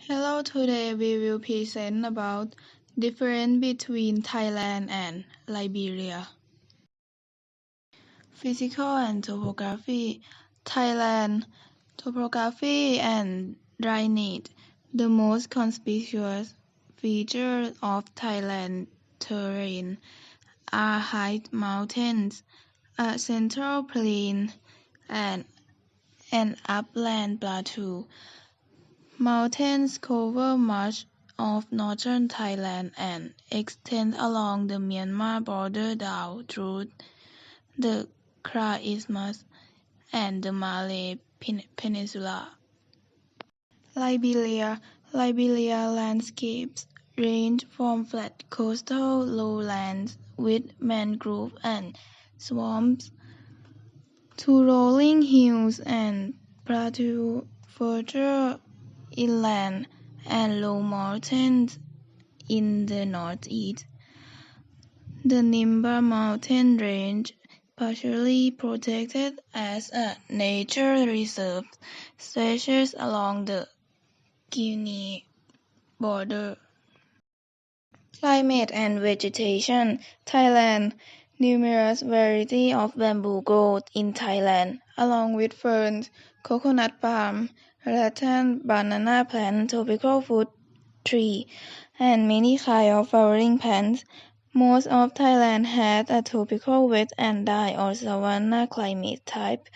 Hello, today we will present about difference between Thailand and Liberia. Physical and topography. Thailand topography and drainage. The most conspicuous features of Thailand terrain are high mountains, a central plain, and an upland plateau. Mountains cover much of northern Thailand and extend along the Myanmar border down through the Kra Isthmus and the Malay Peninsula. Liberia landscapes range from flat coastal lowlands with mangrove and swamps to rolling hills and plateaux further inland and low mountains in the northeast. The Nimba mountain range, partially protected as a nature reserve, stretches along the Guinea border. Climate and vegetation. Thailand. Numerous varieties of bamboo grow in Thailand, along with ferns, coconut palm, rattan, banana plant, tropical fruit tree, and many kinds of flowering plants. Most of Thailand has a tropical wet and dry or savanna climate type.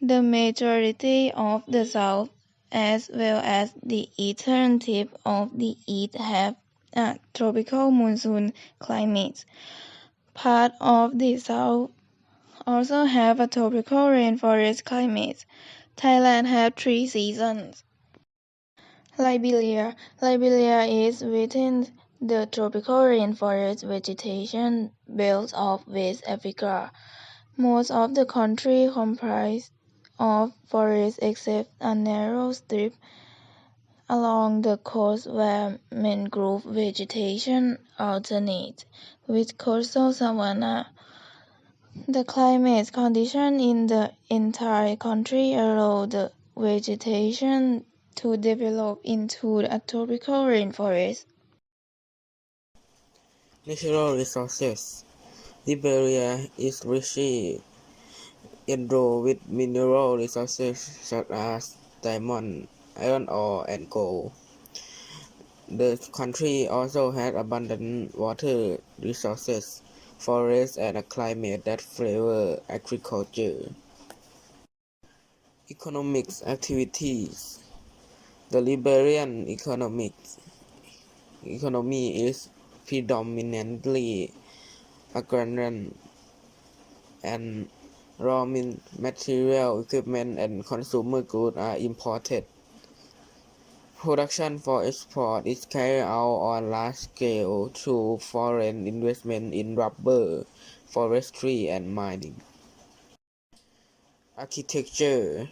The majority of the south, as well as the eastern tip of the east, have a tropical monsoon climate. Part of the south also have a tropical rainforest climate. Thailand has 3 seasons. Liberia is within the tropical rainforest vegetation belt of West Africa. Most of the country comprises of forests except a narrow strip along the coast where mangrove vegetation alternates with coastal savanna. The climate conditions in the entire country allow the vegetation to develop into a tropical rainforest. Natural resources. Liberia is richly endowed with mineral resources such as diamond, iron ore, and gold. The country also has abundant water resources, forests, and a climate that favors agriculture. Economic activities. The Liberian economy is predominantly agrarian, and raw material, equipment, and consumer goods are imported. Production for export is carried out on large scale through foreign investment in rubber, forestry, and mining. Architecture.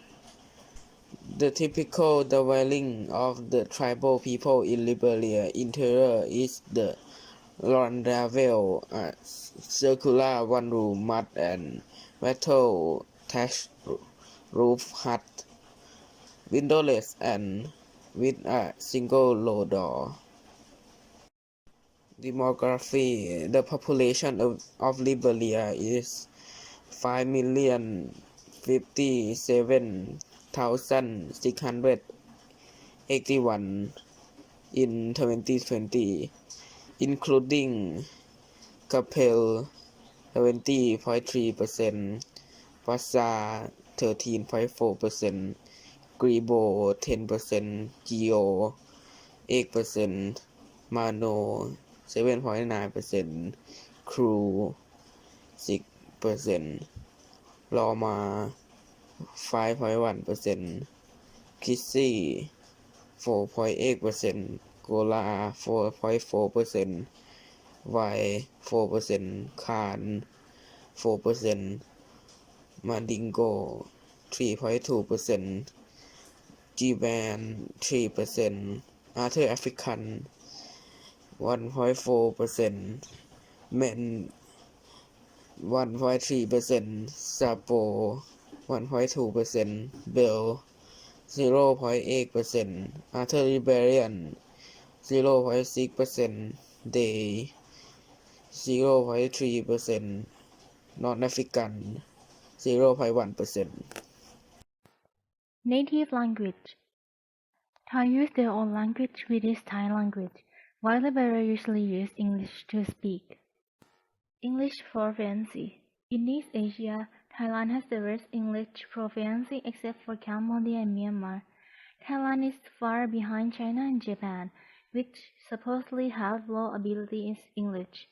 The typical dwelling of the tribal people in Liberia interior is the rondavel, a circular one-room mud and metal thatched roof hut, windowless and with a single low door. Demography. The population of Liberia is 5,057,681 in 2020, including Capel 70.3%, Passa 13.4%, Grebo 10%, Geo 8%, Mano 7.9%, Crew 6%, Loma 5.1%, Kissy 4.8%, Gola 4.4%, Y 4%, Khan 4%, Mandingo 3.2%, G-Band 3%, Other African 1.4%, Men 1.3%, Sapo 1.2%, Bell 0.8%, Other Liberian 0.6%, They 0.3%, North African 0.1%. Native language. Thai use their own language, which is Thai language, while Liberia usually use English to speak. English proficiency. In East Asia, Thailand has the worst English proficiency except for Cambodia and Myanmar. Thailand is far behind China and Japan, which supposedly have low ability in English.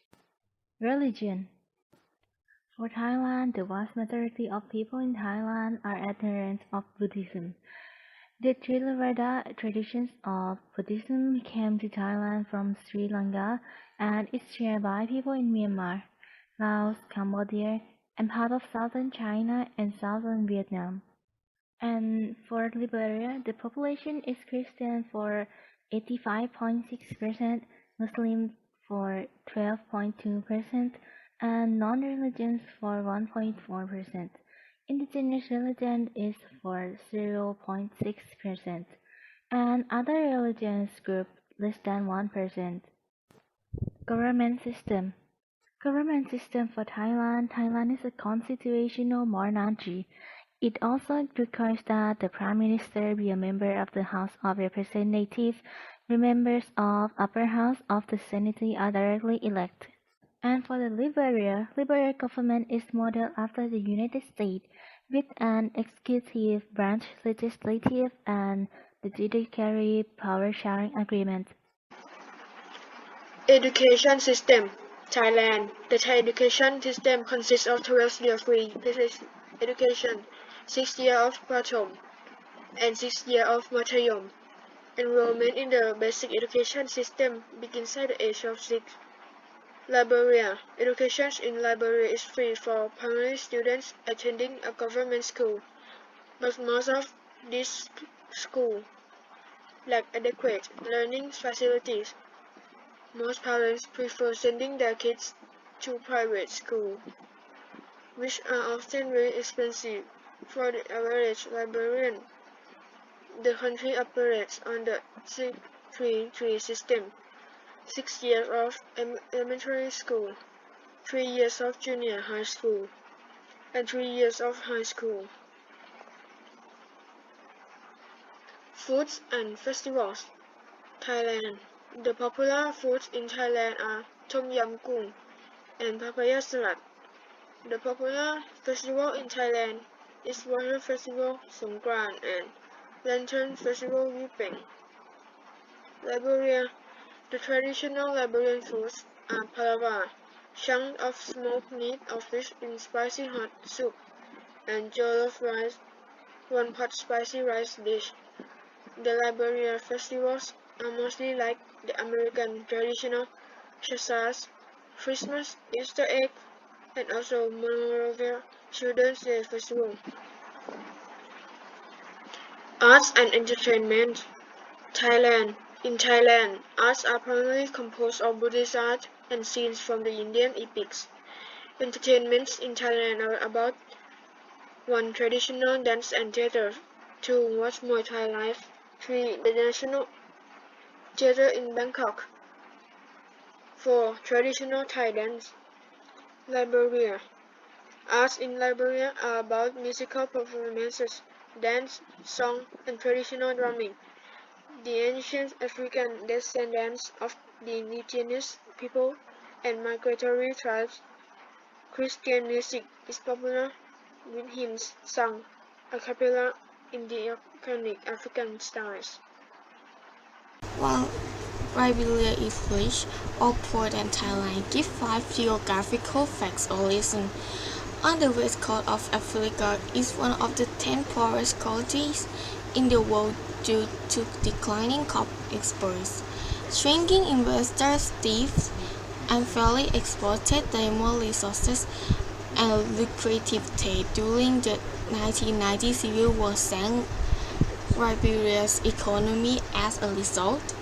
Religion. For Thailand, the vast majority of people in Thailand are adherents of Buddhism. The Theravada traditions of Buddhism came to Thailand from Sri Lanka and is shared by people in Myanmar, Laos, Cambodia, and part of southern China and southern Vietnam. And for Liberia, the population is Christian for 85.6%, Muslim for 12.2%, and non-religious for 1.4%. Indigenous religion is for 0.6%, and other religions group less than 1%. Government system. Government system for Thailand. Thailand is a constitutional monarchy. It also requires that the Prime Minister be a member of the House of Representatives. The members of Upper House of the Senate are directly elected. And for the Liberia government is modeled after the United States, with an executive branch, legislative, and the judiciary power-sharing agreement. Education system. Thailand. The Thai education system consists of 12-year free basic education, 6 years of prathom, and 6 years of madhyam. Enrollment in the basic education system begins at the age of 6. Liberia. Education in Liberia is free for primary students attending a government school, but most of these schools lack adequate learning facilities. Most parents prefer sending their kids to private schools, which are often very expensive for the average Liberian. The country operates on the 6-3-3 system, 6 years of elementary school, 3 years of junior high school, and 3 years of high school. Foods and festivals. Thailand. The popular foods in Thailand are Tom Yam Goong and papaya salad. The popular festival in Thailand is Water Festival Songkran and Lantern Festival Weeping. Liberia. The traditional Liberian foods are palava, chunks of smoked meat or fish in spicy hot soup, and jollof rice, one-pot spicy rice dish. The Liberia festivals are mostly like the American traditional Shasas, Christmas, Easter egg, and also Monrovia Children's Day Festival. Arts and entertainment. Thailand. In Thailand, arts are primarily composed of Buddhist art and scenes from the Indian epics. Entertainments in Thailand are about 1. Traditional dance and theatre, 2. Watch Muay Thai live, 3. The National Theatre in Bangkok, 4. Traditional Thai dance. Liberia. Arts in Liberia are about musical performances, dance, song, and traditional drumming. The ancient African descendants of the indigenous people and migratory tribes. Christian music is popular with hymns sung a cappella in the iconic African styles. While Liberia is rich or poor than Thailand, give 5 geographical facts or listen. On the west coast of Africa is one of the 10 poorest countries in the world due to declining copper exports, shrinking investor thieves, and fairly exploited diamond resources and lucrative trade during the 1990 Civil War sank Liberia's economy as a result.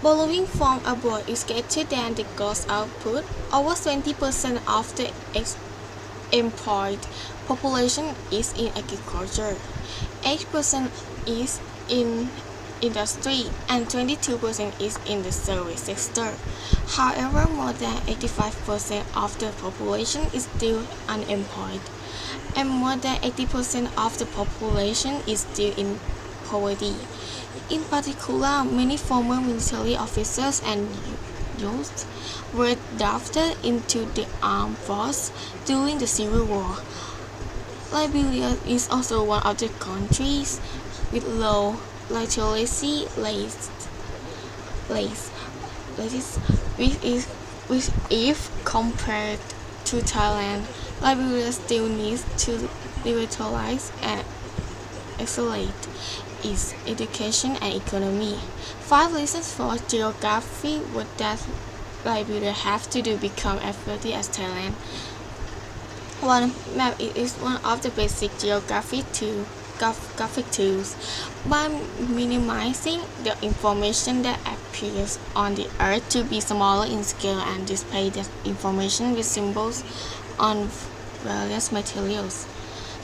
Borrowing from abroad is greater than the gross output. Over 20% of the employed population is in agriculture, 8% is in industry, and 22% is in the service sector. However, more than 85% of the population is still unemployed, and more than 80% of the population is still in poverty. In particular, many former military officers and youth were drafted into the armed force during the Civil War. Liberia is also one of the countries with low literacy rates, which if compared to Thailand, Liberia still needs to revitalize and accelerate its education and economy. 5 reasons for geography what does Liberia have to do become as wealthy as Thailand. 1. Map is one of the basic graphic tools. By minimizing the information that appears on the earth to be smaller in scale and display that information with symbols on various materials.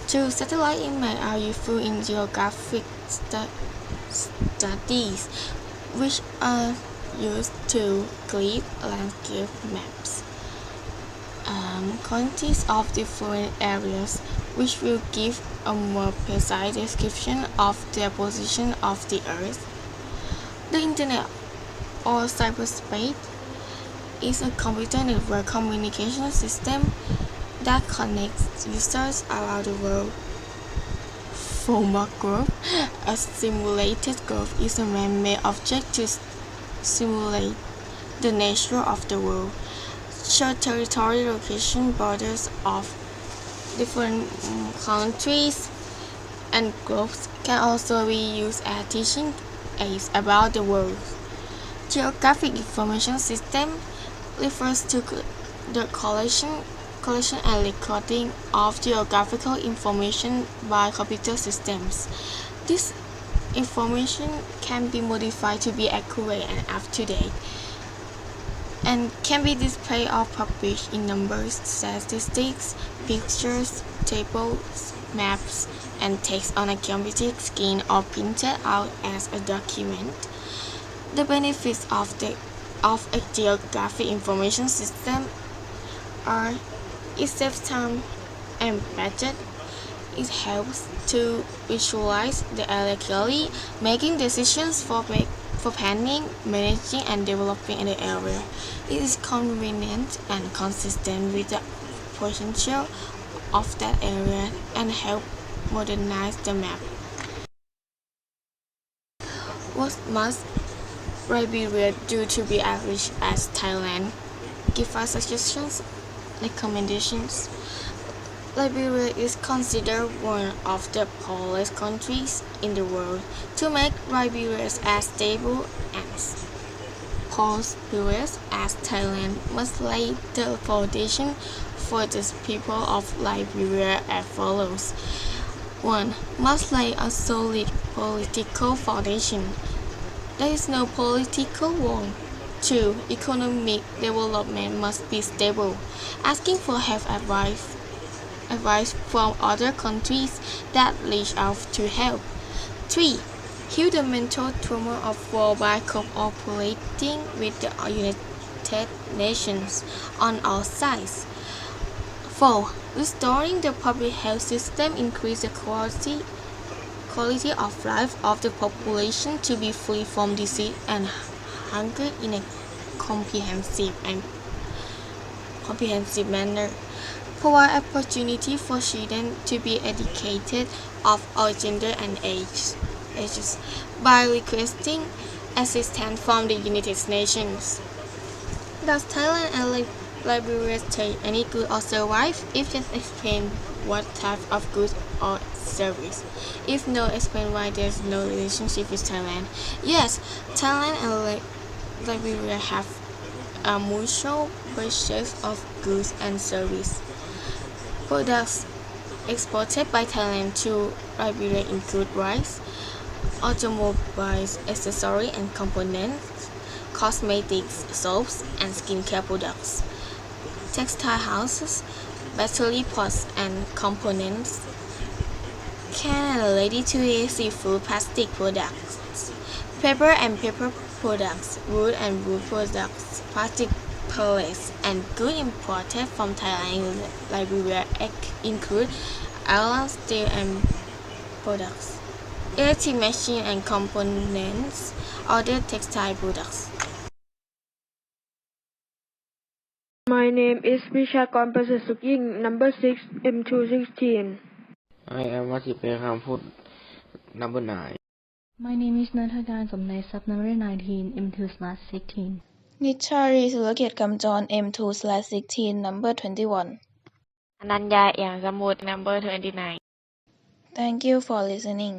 2. Satellite images are useful in geographic studies, which are used to create landscape maps. Quantities of different areas, which will give a more precise description of the position of the Earth. The Internet, or cyberspace, is a computer network communication system that connects users around the world. Formal growth, a simulated growth, is a man-made object to simulate the nature of the world. Show territory, location, borders of different countries and groups can also be used as teaching aids about the world. Geographic information system refers to the collection and recording of geographical information by computer systems. This information can be modified to be accurate and up-to-date, and can be displayed or published in numbers, statistics, pictures, tables, maps, and text on a computer screen or printed out as a document. The benefits of a geographic information system are: it saves time and budget. It helps to visualize the area clearly, making decisions for planning, managing, and developing in the area. It is convenient and consistent with the potential of that area and help modernize the map. What must Liberia do to be as rich as Thailand? Give us suggestions, recommendations. Liberia is considered one of the poorest countries in the world. To make Liberia as stable and prosperous as Thailand must lay the foundation for the people of Liberia as follows. 1. Must lay a solid political foundation. There is no political wall. 2. Economic development must be stable. Asking for help advice from other countries that reach out to help. 3. Heal the mental trauma of war by cooperating with the United Nations on all sides. 4. Restoring the public health system increase the quality of life of the population to be free from disease and hunger in a comprehensive manner. Provide opportunity for children to be educated of all gender and ages by requesting assistance from the United Nations. Does Thailand and Liberia take any good or survive? If yes, explain what type of goods or service. If no, explain why there's no relationship with Thailand. Yes, Thailand and Liberia have a mutual purchase of goods and service. Products exported by Thailand to Liberia include rice, automobiles, accessories and components, cosmetics, soaps, and skincare products, textile houses, battery pots and components, canned and ready-to-eat seafood, plastic products, paper and paper products, wood and wood products, plastic pellets, and goods imported from Thailand and Liberia include iron, steel, and products, electric machines and components, other textile products. My name is Vishakon Pasasuking, number 6, M216. I am Wasipe Khamput, number 9. My name is Nathagan Somnaisap, number 19, M2/16. นิชชารีสุรเกียรติกำจร M2/16 number 21 อนัญญาเอี่ยมสมุทร number 29 Thank you for listening